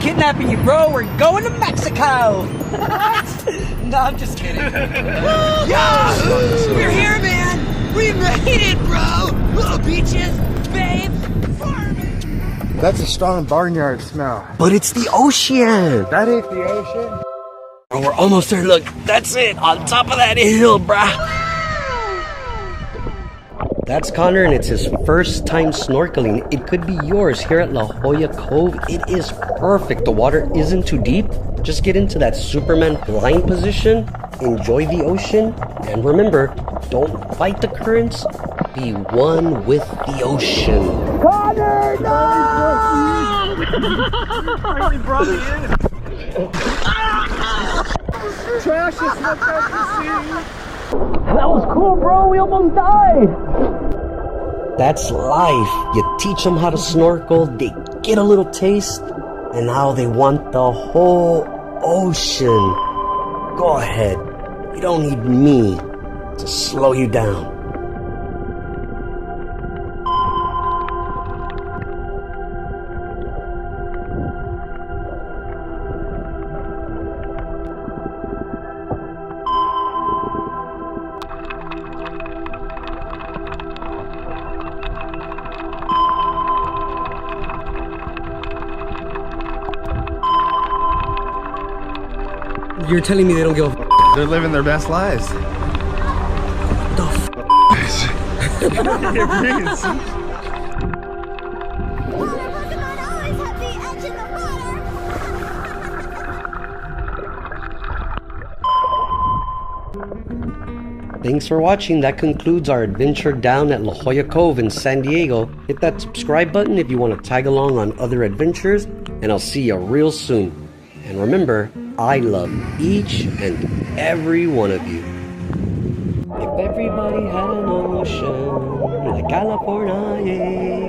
Kidnapping you, bro. We're going to Mexico. What? No, I'm just kidding. Yeah! We're here, man. We made it, bro. Little beaches, babe, farming. That's a strong barnyard smell. But it's the ocean. That ain't the ocean. Bro, we're almost there. Look, that's it. On top of that hill, bruh. That's Connor, and it's his first time snorkeling. It could be yours here at La Jolla Cove. It is perfect. The water isn't too deep. Just get into that Superman blind position, enjoy the ocean, and remember, don't fight the currents. Be one with the ocean. Connor, no! I brought me in. Trash is what I see. That was cool, bro. We almost died. That's life. You teach them how to snorkel, they get a little taste, and now they want the whole ocean. Go ahead. You don't need me to slow you down. You're telling me they don't give a f***? They're living their best lives. The f***? Thanks for watching. That concludes our adventure down at La Jolla Cove in San Diego. Hit that subscribe button if you want to tag along on other adventures, and I'll see you real soon. And remember, I love each and every one of you. If everybody had an ocean like California, yeah.